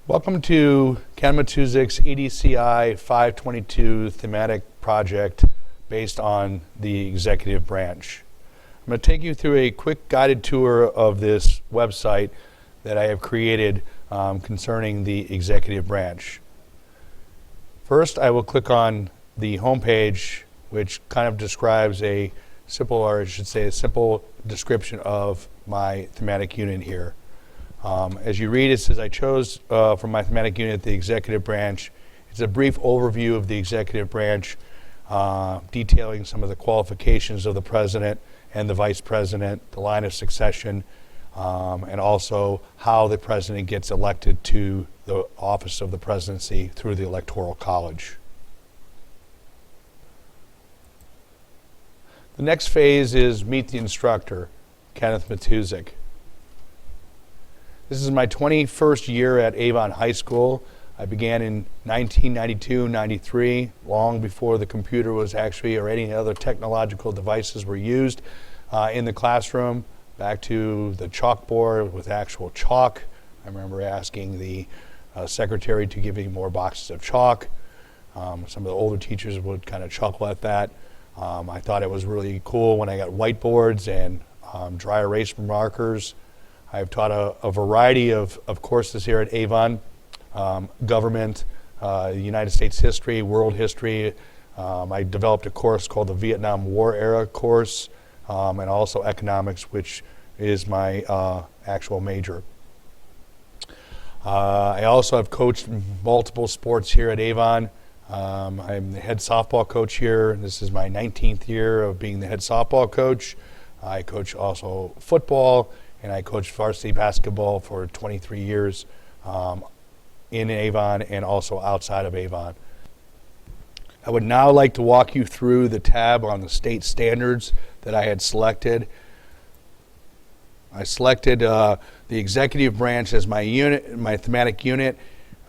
Welcome to Ken Matuzik's EDCI 522 thematic project based on the executive branch. I'm going to take you through a quick guided tour of this website that I have created concerning the executive branch. First, I will click on the home page, which kind of describes a simple description of my thematic unit here. As you read, it says I chose from my thematic unit the executive branch. It's a brief overview of the executive branch, detailing some of the qualifications of the president and the vice president, the line of succession, and also how the president gets elected to the office of the presidency through the Electoral College. The next phase is Meet the Instructor, Kenneth Matuzik. This is my 21st year at Avon High School. I began in 1992-93, long before the computer was actually, or any other technological devices were used in the classroom, back to the chalkboard with actual chalk. I remember asking the secretary to give me more boxes of chalk. Some of the older teachers would kind of chuckle at that. I thought it was really cool when I got whiteboards and dry erase markers. I've taught a variety of courses here at Avon, government, United States history, world history. I developed a course called the Vietnam War era course, and also economics, which is my actual major. I also have coached multiple sports here at Avon. I'm the head softball coach here. This is my 19th year of being the head softball coach. I coach also football, and I coached varsity basketball for 23 years in Avon and also outside of Avon. I would now like to walk you through the tab on the state standards that I had selected. I selected the executive branch as my unit, my thematic unit,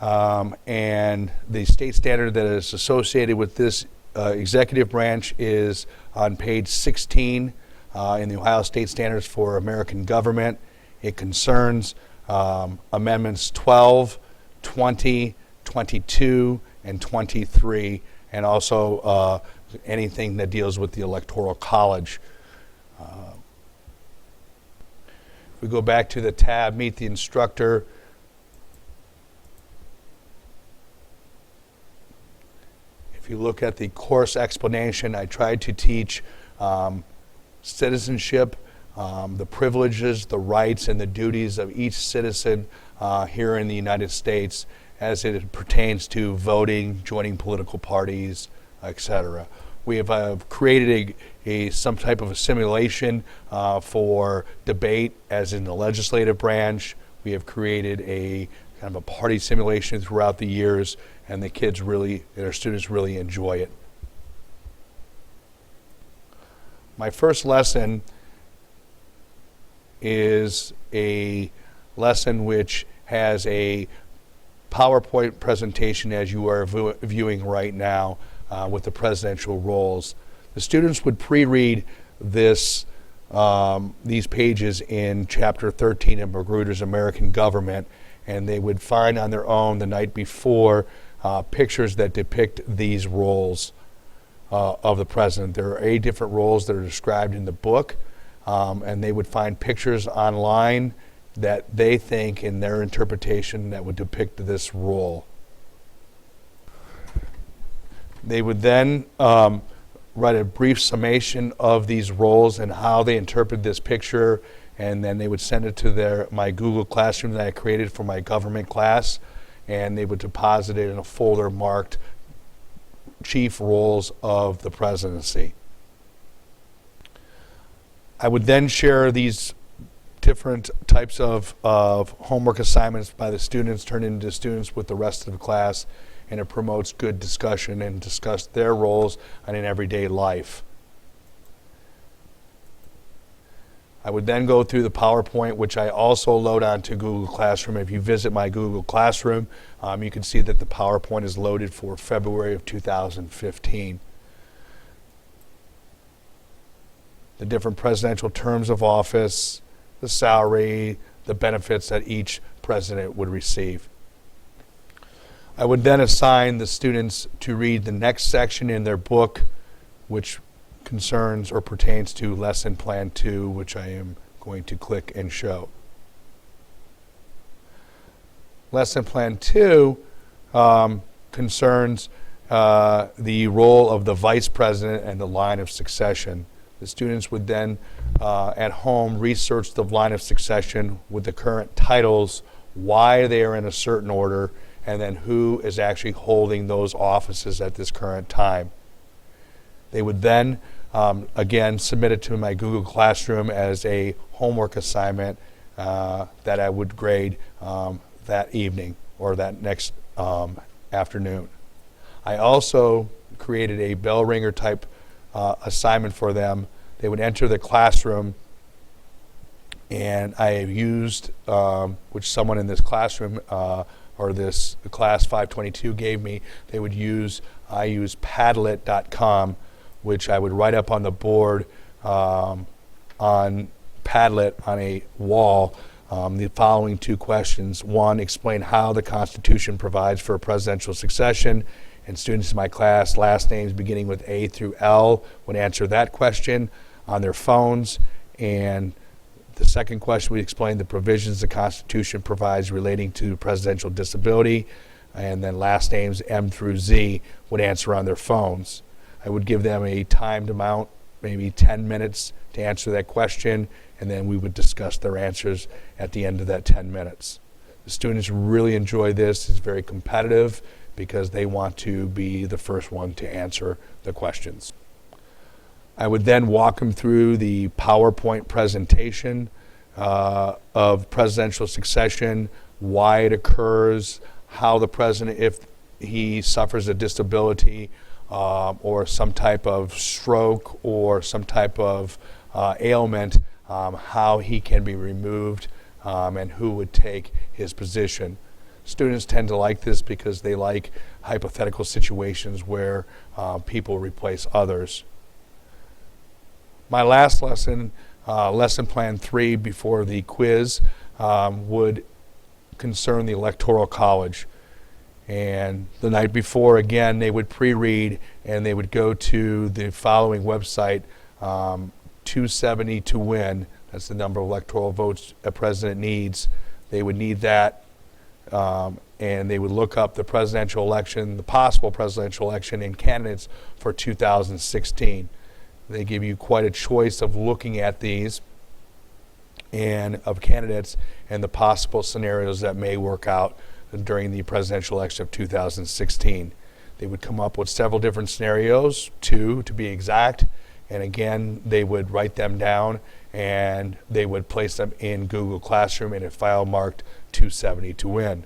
and the state standard that is associated with this executive branch is on page 16. In the Ohio State Standards for American Government. It concerns amendments 12, 20, 22, and 23, and also anything that deals with the Electoral College. If we go back to the tab, Meet the Instructor, if you look at the course explanation, I tried to teach citizenship, the privileges, the rights, and the duties of each citizen here in the United States as it pertains to voting, joining political parties, etc. We have created some type of a simulation for debate, as in the legislative branch. We have created a kind of a party simulation throughout the years, and the kids really, and our students really enjoy it. My first lesson is a lesson which has a PowerPoint presentation as you are viewing right now with the presidential roles. The students would pre-read these pages in Chapter 13 of Magruder's American Government, and they would find on their own the night before pictures that depict these roles of the president. There are 8 different roles that are described in the book, and they would find pictures online that they think, in their interpretation, that would depict this role. They would then write a brief summation of these roles and how they interpret this picture, and then they would send it to my Google Classroom that I created for my government class, and they would deposit it in a folder marked chief roles of the presidency. I would then share these different types of homework assignments by the students, turned into students with the rest of the class, and it promotes good discussion and discuss their roles in an everyday life. I would then go through the PowerPoint, which I also load onto Google Classroom. If you visit my Google Classroom, you can see that the PowerPoint is loaded for February of 2015. The different presidential terms of office, the salary, the benefits that each president would receive. I would then assign the students to read the next section in their book, which concerns or pertains to Lesson Plan 2, which I am going to click and show. Lesson Plan 2 concerns the role of the vice president and the line of succession. The students would then, at home, research the line of succession with the current titles, why they are in a certain order, and then who is actually holding those offices at this current time. They would then, again, submit it to my Google Classroom as a homework assignment that I would grade that evening or that next afternoon. I also created a bell ringer type assignment for them. They would enter the classroom, and I have used, which someone in this classroom or this class 522 gave me, I use Padlet.com, which I would write up on the board on Padlet on a wall the following 2 questions. 1, explain how the Constitution provides for a presidential succession, and students in my class, last names beginning with A through L, would answer that question on their phones. And the second question, we explain the provisions the Constitution provides relating to presidential disability, and then last names M through Z would answer on their phones. I would give them a timed amount, maybe 10 minutes to answer that question, and then we would discuss their answers at the end of that 10 minutes. The students really enjoy this. It's very competitive because they want to be the first one to answer the questions. I would then walk them through the PowerPoint presentation of presidential succession, why it occurs, how the president, if he suffers a disability or some type of stroke or some type of ailment, how he can be removed and who would take his position. Students tend to like this because they like hypothetical situations where people replace others. My last lesson, Lesson Plan 3 before the quiz, would concern the Electoral College. And the night before, again, they would pre-read and they would go to the following website, 270 to win. That's the number of electoral votes a president needs. They would need that, and they would look up the presidential election, the possible presidential election and candidates for 2016. They give you quite a choice of looking at these and of candidates and the possible scenarios that may work out during the presidential election of 2016. They would come up with several different scenarios, 2 to be exact, and again, they would write them down and they would place them in Google Classroom in a file marked 270 to win.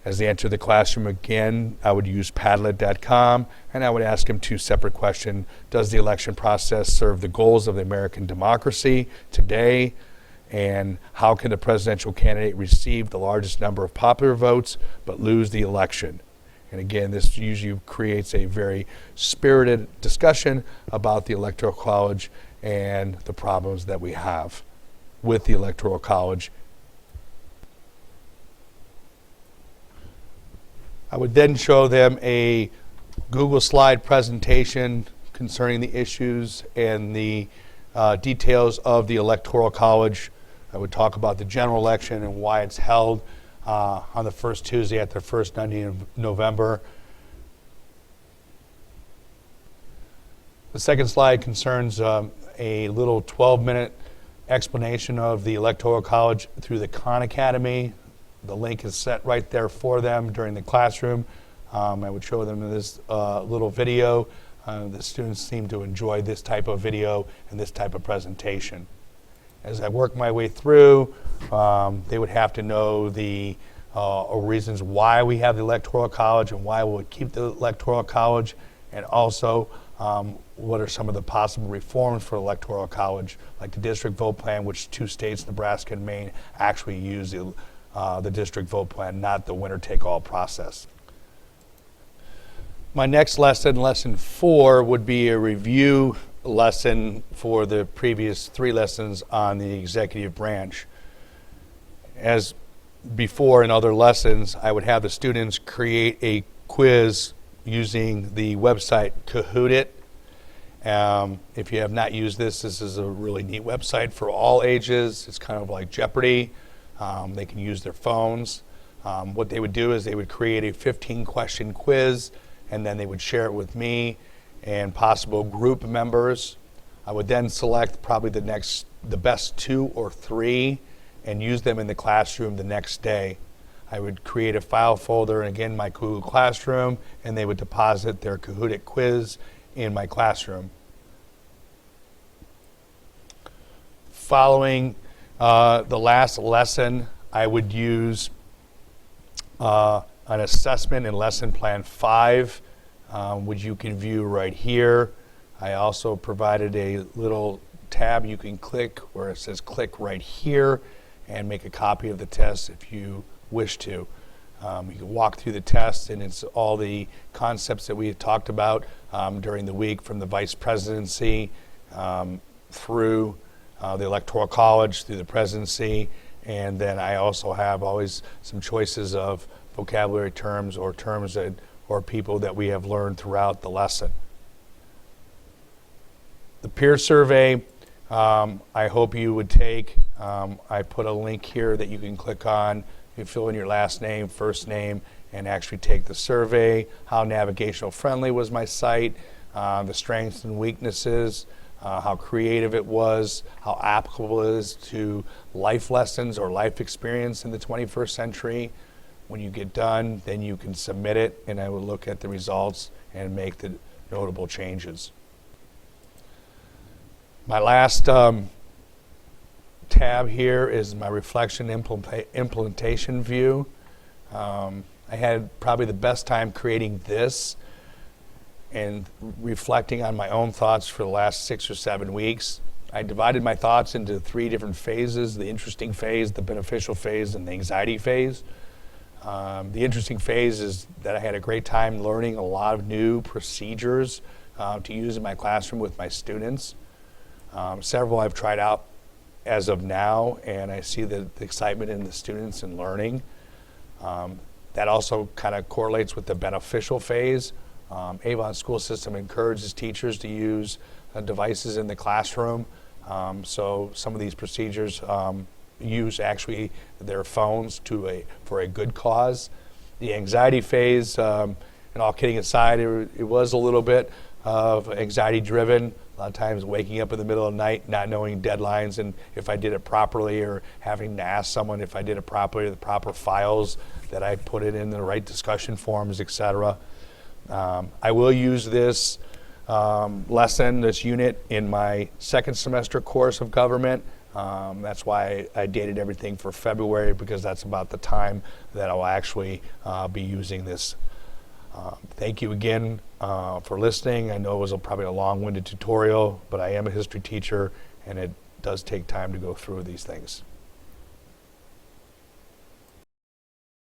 As they enter the classroom again, I would use Padlet.com and I would ask them 2 separate questions. Does the election process serve the goals of the American democracy today? And how can the presidential candidate receive the largest number of popular votes but lose the election? And again, this usually creates a very spirited discussion about the Electoral College and the problems that we have with the Electoral College. I would then show them a Google slide presentation concerning the issues and the details of the Electoral College. I would talk about the general election and why it's held on the first Tuesday at the first Monday of November. The second slide concerns a little 12-minute explanation of the Electoral College through the Khan Academy. The link is set right there for them during the classroom. I would show them this little video. The students seem to enjoy this type of video and this type of presentation. As I work my way through, they would have to know the reasons why we have the Electoral College and why we would keep the Electoral College, and also what are some of the possible reforms for the Electoral College, like the district vote plan, which 2 states, Nebraska and Maine, actually use the district vote plan, not the winner-take-all process. My next lesson, lesson 4, would be a review lesson for the previous 3 lessons on the executive branch. As before in other lessons, I would have the students create a quiz using the website Kahoot It. If you have not used this, this is a really neat website for all ages. It's kind of like Jeopardy. They can use their phones. What they would do is they would create a 15-question quiz, and then they would share it with me and possible group members. I would then select probably the best 2 or 3 and use them in the classroom the next day. I would create a file folder, and again, my Kahoot classroom, and they would deposit their Kahoot It quiz in my classroom. Following the last lesson, I would use an assessment in lesson plan 5, which you can view right here. I also provided a little tab you can click where it says click right here and make a copy of the test if you wish to. You can walk through the test, and it's all the concepts that we had talked about during the week, from the vice presidency through the electoral college, through the presidency, and then I also have always some choices of vocabulary terms or terms that, or people that we have learned throughout the lesson. The peer survey, I hope you would take. I put a link here that you can click on. You fill in your last name, first name, and actually take the survey. How navigational friendly was my site, the strengths and weaknesses, how creative it was, how applicable it is to life lessons or life experience in the 21st century. When you get done, then you can submit it, and I will look at the results and make the notable changes. My last tab here is my reflection implementation view. I had probably the best time creating this and reflecting on my own thoughts for the last 6 or 7 weeks. I divided my thoughts into 3 different phases: the interesting phase, the beneficial phase, and the anxiety phase. The interesting phase is that I had a great time learning a lot of new procedures to use in my classroom with my students. Several I've tried out as of now, and I see the excitement in the students and learning. That also kind of correlates with the beneficial phase. Avon School System encourages teachers to use devices in the classroom. So some of these procedures use actually their phones for a good cause. The anxiety phase, and all kidding aside, it was a little bit of anxiety driven. A lot of times waking up in the middle of the night, not knowing deadlines and if I did it properly, or having to ask someone if I did it properly, the proper files that I put it in the right discussion forums, etc. I will use this lesson, this unit, in my second semester course of government. That's why I dated everything for February, because that's about the time that I'll actually be using this. Thank you again for listening. I know it was probably a long-winded tutorial, but I am a history teacher, and it does take time to go through these things.